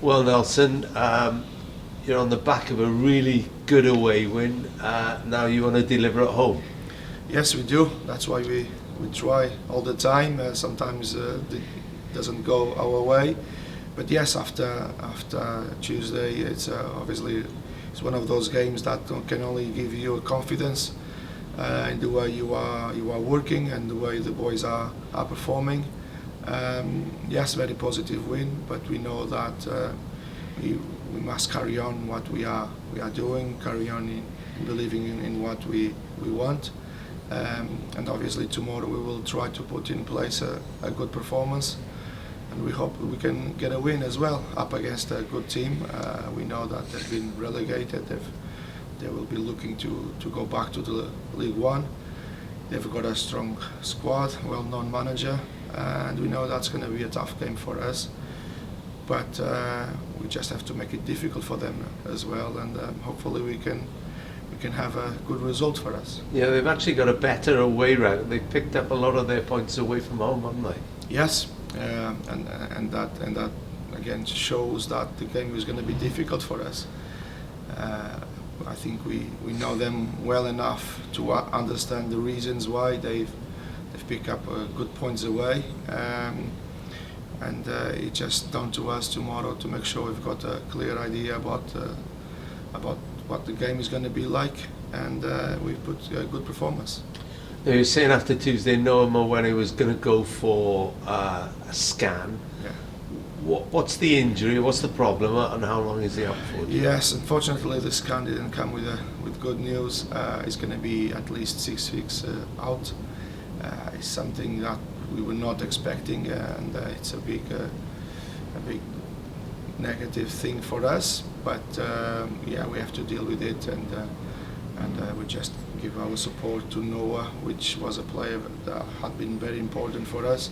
Well, Nelson, you're on the back of a really good away win. Now you want to deliver at home. Yes, we do. That's why we try all the time. Sometimes it doesn't go our way, but yes, after Tuesday, it's obviously it's one of those games that can only give you a confidence in the way you are working and the way the boys are performing. Yes, very positive win, but we know that we must carry on what we are doing, carry on in believing in what we want. And obviously tomorrow we will try to put in place a good performance, and we hope we can get a win as well up against a good team. We know that they've been relegated. They will be looking to go back to the League One. They've got a strong squad, well-known manager, and we know that's going to be a tough game for us. But we just have to make it difficult for them as well, and hopefully we can have a good result for us. Yeah, they've actually got a better away route. They've picked up a lot of their points away from home, haven't they? Yes, and that again shows that the game is going to be difficult for us. I think we know them well enough to understand the reasons why they've picked up good points away, and it's just down to us tomorrow to make sure we've got a clear idea about what the game is going to be like, and we've put a good performance. Now, you were saying after Tuesday, Noah Mawene was going to go for a scan. Yeah. What's the injury? What's the problem? And how long is he out for? Yes, unfortunately, the scan didn't come with good news. It's going to be at least 6 weeks out. It's something that we were not expecting, and it's a big negative thing for us. But yeah, we have to deal with it, and we just give our support to Noah, which was a player that had been very important for us.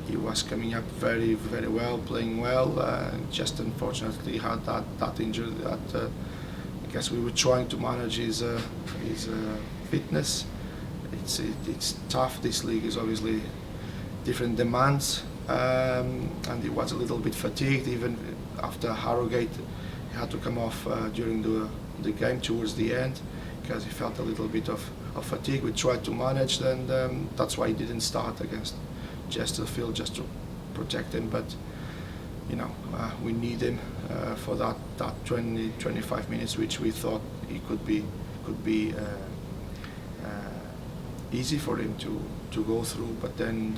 He was coming up very, very well, playing well. Just unfortunately had that injury that I guess we were trying to manage his fitness. It's tough. This league is obviously different demands, and he was a little bit fatigued even after Harrogate. He had to come off during the game towards the end because he felt a little bit of fatigue. We tried to manage, and that's why he didn't start against Chesterfield, just to protect him. But you know, we need him for that 20-25 minutes, which we thought he could be easy for him to go through. But then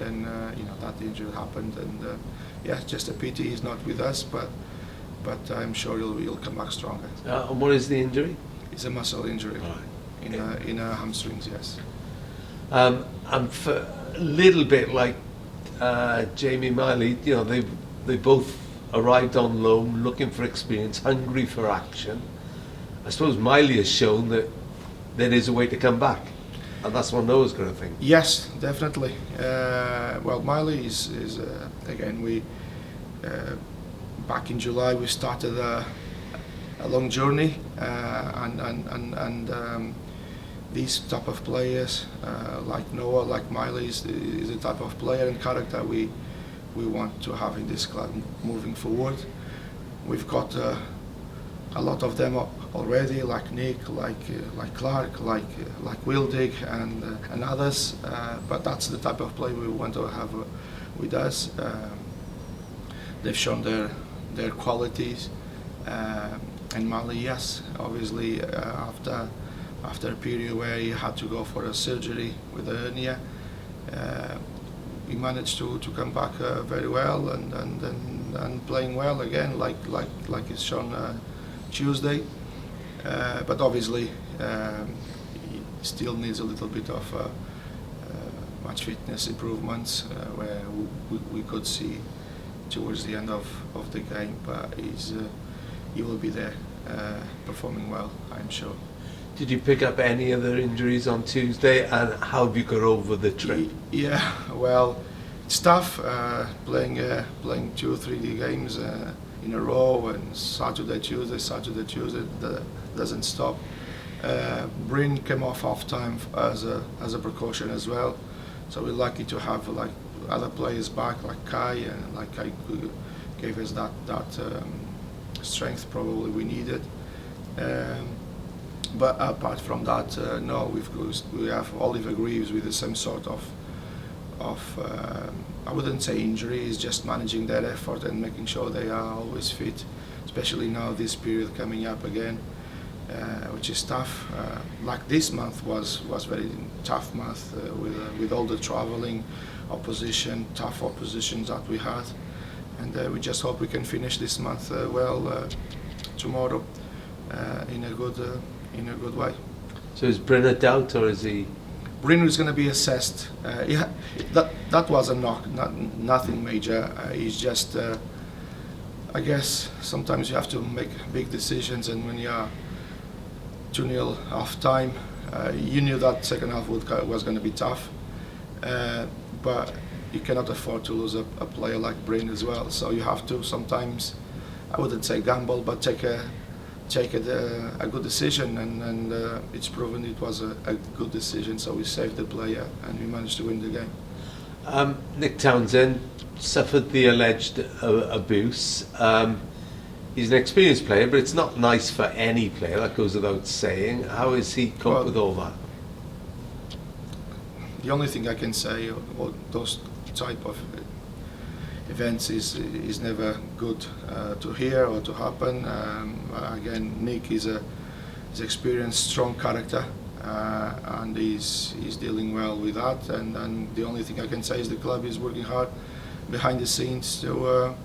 you know, that injury happened, and yeah, just a pity he's not with us. But I'm sure he'll come back stronger. And what is the injury? It's a muscle injury in a hamstrings. Yes. And for a little bit like Jamie Miley, you know, they both arrived on loan, looking for experience, hungry for action. I suppose Miley has shown that there is a way to come back, and that's what Noah's going to think. Yes, definitely. Well, Miley is again, we back in July we started a long journey, and these type of players like Noah, like Miley is the type of player and character we want to have in this club moving forward. We've got a lot of them already, like Nick, like Clark, like Wildig, and others. But that's the type of play we want to have with us. They've shown their qualities, and Mali, yes, obviously after a period where he had to go for a surgery with a hernia, he managed to come back very well and playing well again, like it's shown Tuesday. But obviously he still needs a little bit of match fitness improvements, where we could see towards the end of the game, but he will be there performing well, I'm sure. Did you pick up any other injuries on Tuesday, and how have you got over the trip? Yeah, well, it's tough playing 2 or 3 games in a row, and Saturday, Tuesday, that doesn't stop. Bryn came off half time as a precaution as well, so we're lucky to have like other players back, like Kai, and like Kai gave us that strength probably we needed. But apart from that, no, we have Oliver Greaves with the same sort of I wouldn't say injuries, just managing their effort and making sure they are always fit, especially now this period coming up again, which is tough. Like this month was very tough month with all the traveling, opposition, tough oppositions that we had, and we just hope we can finish this month well tomorrow in a good way. So is Brynner out, or is he? Brynner is going to be assessed. Yeah, that was a knock, nothing major. He's just, I guess, sometimes you have to make big decisions, and when you are 2-0 half time, you knew that second half was going to be tough, but you cannot afford to lose a player like Brynner as well. So you have to sometimes, I wouldn't say gamble, but take a good decision, and it's proven it was a good decision. So we saved the player and we managed to win the game. Nick Townsend suffered the alleged abuse. He's an experienced player, but it's not nice for any player, that goes without saying. How has he coped with all that? The only thing I can say about those type of events is never good to hear or to happen. Again, Nick is an experienced, strong character, and he's dealing well with that. And the only thing I can say is the club is working hard behind the scenes to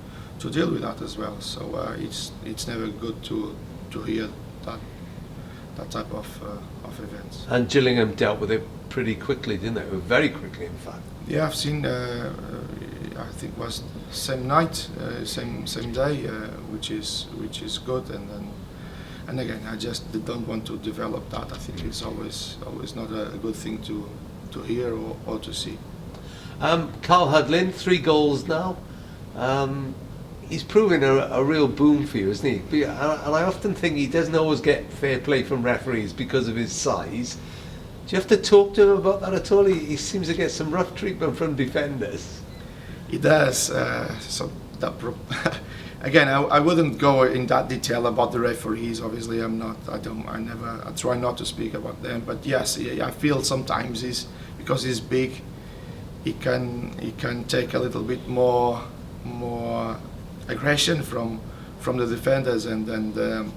deal with that as well. So it's never good to hear that type of events. And Gillingham dealt with it pretty quickly, didn't they? Very quickly, in fact. Yeah, I've seen. I think it was same night, same day, which is good. And again, I just don't want to develop that. I think it's always not a good thing to hear or to see. Carl Hudlin, 3 goals now. He's proving a real boom for you, isn't he? And I often think he doesn't always get fair play from referees because of his size. Do you have to talk to him about that at all? He seems to get some rough treatment from defenders. He does. So that again, I wouldn't go in that detail about the referees. Obviously, I try not to speak about them. But yes, I feel sometimes because he's big, he can take a little bit more aggression from the defenders, and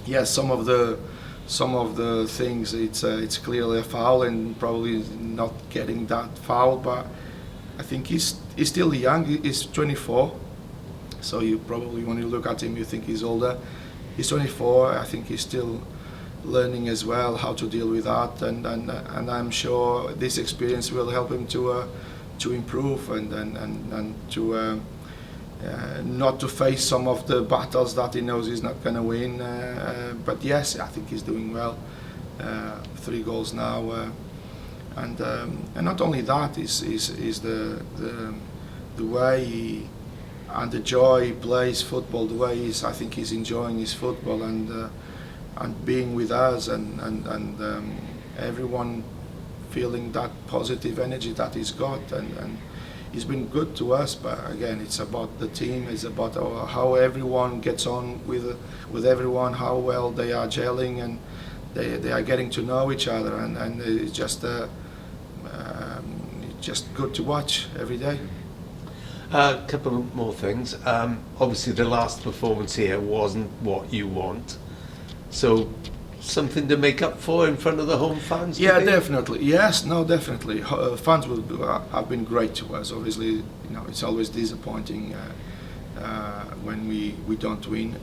yes, some of the things it's clearly a foul and probably not getting that foul, but I think he's still young. He's 24, so you probably, when you look at him, you think he's older. He's 24. I think he's still learning as well how to deal with that, and I'm sure this experience will help him to improve and to not to face some of the battles that he knows he's not going to win. But yes, I think he's doing well. 3 goals now. And not only that is the way he, and the joy he plays football, the way I think he's enjoying his football and being with us, and everyone feeling that positive energy that he's got, and he's been good to us. But again, it's about the team, it's about how everyone gets on with everyone, how well they are gelling, and they are getting to know each other, and it's just good to watch every day. A couple more things. Obviously, the last performance here wasn't what you want, so something to make up for in front of the home fans? Yeah, definitely. Yes, no, definitely. Fans have been great to us. Obviously, it's always disappointing when we don't win.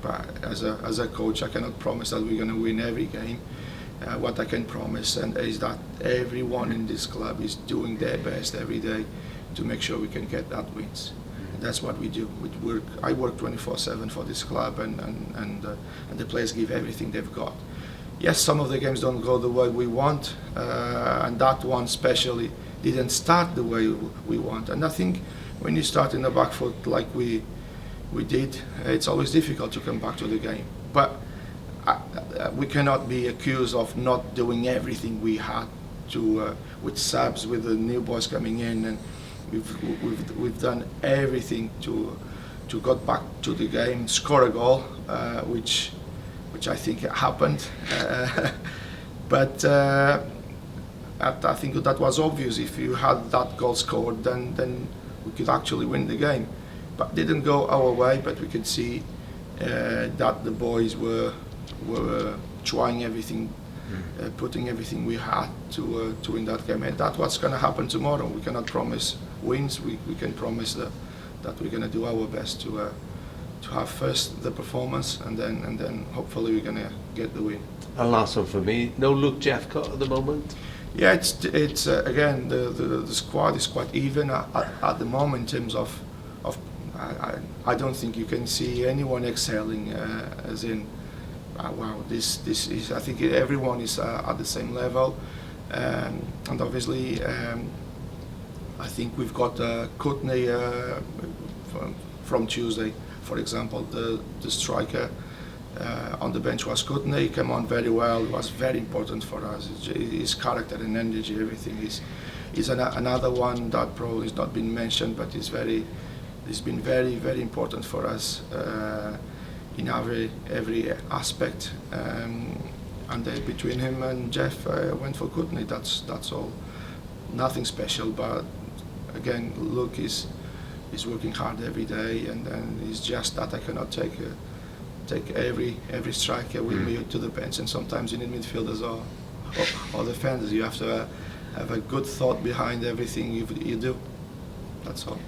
But as a coach, I cannot promise that we're going to win every game. What I can promise is that everyone in this club is doing their best every day to make sure we can get that wins. And that's what we do. I work 24/7 for this club, and the players give everything they've got. Yes, some of the games don't go the way we want, and that one especially didn't start the way we want. And I think when you start in the back foot like we did, it's always difficult to come back to the game. But we cannot be accused of not doing everything we had to with subs, with the new boys coming in, and we've done everything to to get back to the game, score a goal, which I think happened. But I think that was obvious. If you had that goal scored, then we could actually win the game. But didn't go our way. But we could see that the boys were trying everything, putting everything we had to win that game. And that's what's going to happen tomorrow. We cannot promise wins. We can promise that we're going to do our best to have first the performance, and then hopefully we're going to get the win. And last one for me, no Luke Jeffcott at the moment? Yeah, it's again, the squad is quite even at the moment in terms of I don't think you can see anyone excelling as in wow, this is, I think everyone is at the same level, and obviously I think we've got Courtney from Tuesday, for example, the striker on the bench was Courtney, came on very well, was very important for us. His character and energy, everything is another one that probably has not been mentioned, but it's been very, very important for us in every aspect. And between him and Jeff, I went for Courtney. That's all. Nothing special, but again, Luke is working hard every day, and it's just that I cannot take every striker with me to the bench, and sometimes you need midfielders or defenders. You have to have a good thought behind everything you do. That's all.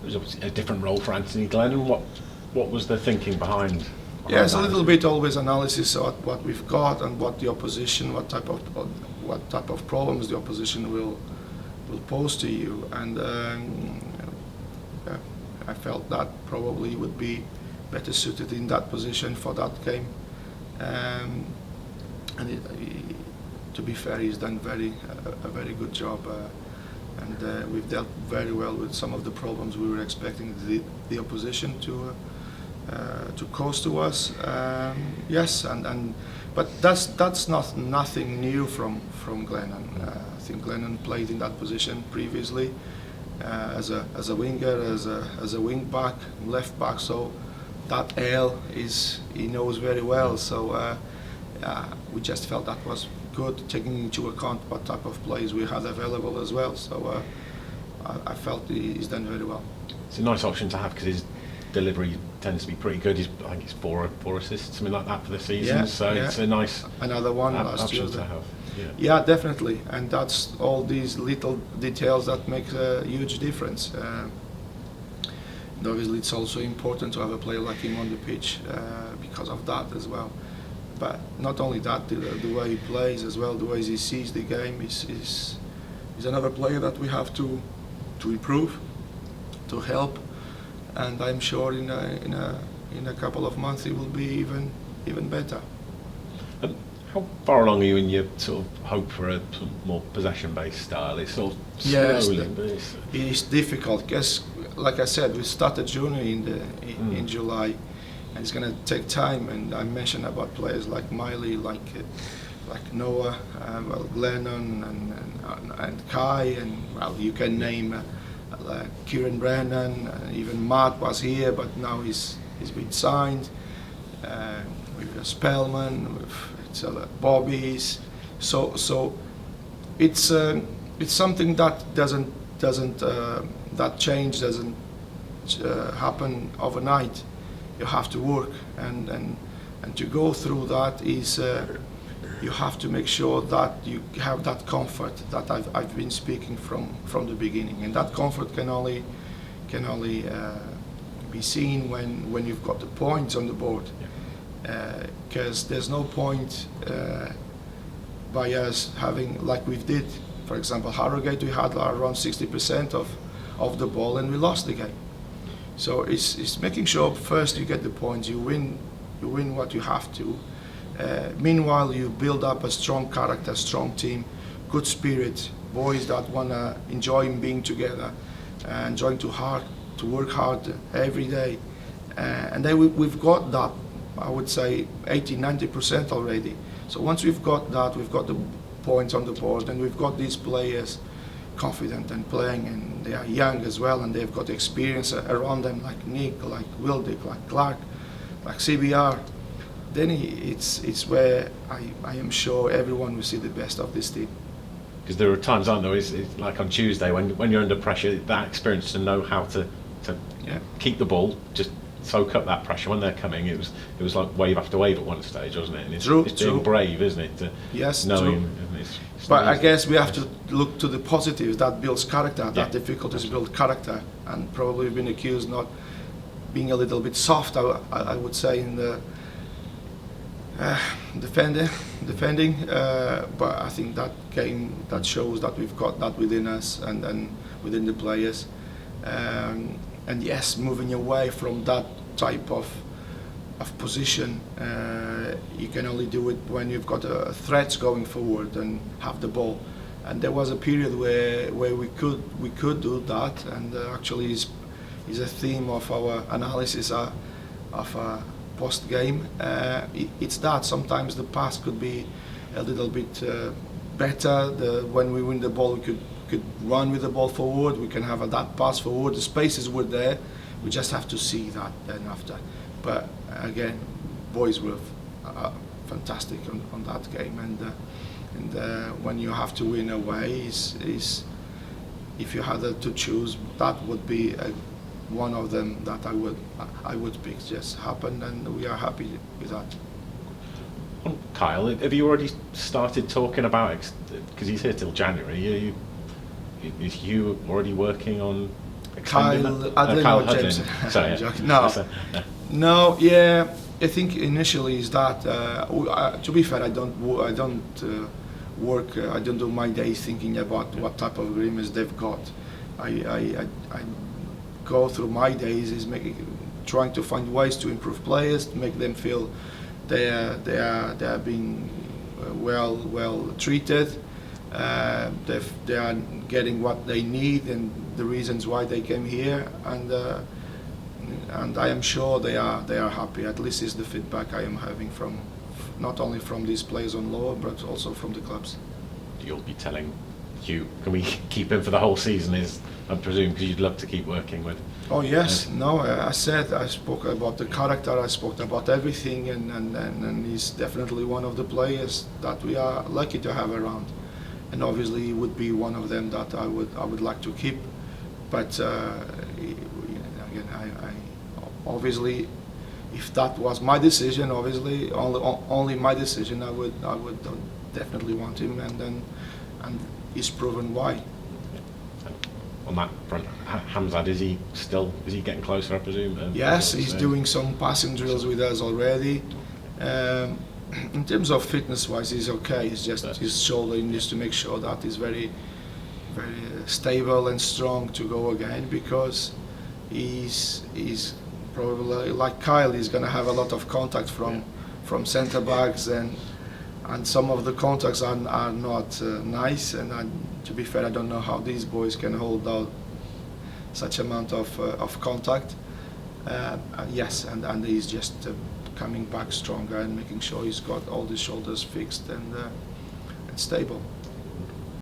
It was obviously a different role for Anthony Glennon. What was the thinking behind Yes, a little bit always analysis of what we've got and what the opposition, what type of problems the opposition will pose to you, and I felt that probably would be better suited in that position for that game. To be fair, he's done a very good job, and we've dealt very well with some of the problems we were expecting the opposition to cause to us. Yes, but that's nothing new from Glennon. I think Glennon played in that position previously as a winger, as a wing back, left back. So that L he knows very well. So we just felt that was good, taking into account what type of players we had available as well. So I felt he's done very well. It's a nice option to have because his delivery tends to be pretty good. I think he's four assists, something like that for the season. It's a nice another one last option Tuesday to have. Yeah, definitely, and that's all these little details that make a huge difference. And obviously, it's also important to have a player like him on the pitch because of that as well. But not only that, the way he plays as well, the way he sees the game is another player that we have to improve, to help, and I'm sure in a couple of months he will be even better. How far along are you in your sort of hope for a sort of more possession-based style? It's sort of slowly, but it's difficult because, like I said, we started journey in July, and it's going to take time. And I mentioned about players like Miley, like Noah, Glennon, and Kai, and you can name Kieran Brennan, even Matt was here, but now he's been signed. We've got Spellman, Bobby's. So it's something that that change doesn't happen overnight. You have to work, and to go through that is you have to make sure that you have that comfort that I've been speaking from the beginning, and that comfort can only be seen when you've got the points on the board. Because there's no point by us having, like we did, for example, Harrogate, we had around 60% of the ball and we lost the game. So it's making sure first you get the points, you win what you have to. Meanwhile, you build up a strong character, strong team, good spirit, boys that want to enjoy being together, enjoying to work hard every day. And then we've got that, I would say 80-90% already. So once we've got that, we've got the points on the board, and we've got these players confident and playing, and they are young as well, and they've got experience around them, like Nick, like Wildick, like Clark, like CBR. Then it's where I am sure everyone will see the best of this team. Because there are times, aren't there, it's like on Tuesday when you're under pressure, that experience to know how to keep the ball, just soak up that pressure when they're coming. It was like wave after wave at one stage, wasn't it? And it's being brave, isn't it? Yes, knowing true. It's but not I easy. guess we have to look to the positives. That builds character. Yeah. That difficulties build character, and probably we've been accused not being a little bit soft. I would say in the defending. But I think that game that shows that we've got that within us and within the players. And yes, moving away from that type of position, you can only do it when you've got threats going forward and have the ball. And there was a period where we could do that, and actually is a theme of our analysis of post game. It's that sometimes the pass could be a little bit better. When we win the ball, we could run with the ball forward. We can have that pass forward. The spaces were there. We just have to see that then after. But again, boys were fantastic on that game, and when you have to win away, is if you had to choose, that would be one of them that I would pick. Just happened, and we are happy with that. Kyle, have you already started talking about it? Because he's here till January. Is you already working on Kyle Hudlin? Sorry, yeah. No, yeah. I think initially is that. To be fair, I don't work. I don't do my days thinking about what type of agreements they've got. I go through my days is trying to find ways to improve players, to make them feel they are being well treated. They are getting what they need and the reasons why they came here, and I am sure they are happy. At least is the feedback I am having from not only from these players on loan, but also from the clubs. You'll be telling Hugh, can we keep him for the whole season? I presume because you'd love to keep working with. Oh yes, no. I spoke about the character. I spoke about everything, and he's definitely one of the players that we are lucky to have around. And obviously he would be one of them that I would like to keep. But again, I obviously, if that was my decision, obviously only my decision, I would definitely want him, and he's proven why. On that front, Hamzad, is he getting closer, I presume? Yes, he's doing some passing drills with us already. In terms of fitness-wise, he's okay. It's just his shoulder. He needs to make sure that he's very, very stable and strong to go again, because he's probably like Kyle. He's going to have a lot of contact from centre backs, and some of the contacts are not nice. And to be fair, I don't know how these boys can hold out such amount of contact. Yes, and he's just coming back stronger and making sure he's got all the shoulders fixed and stable.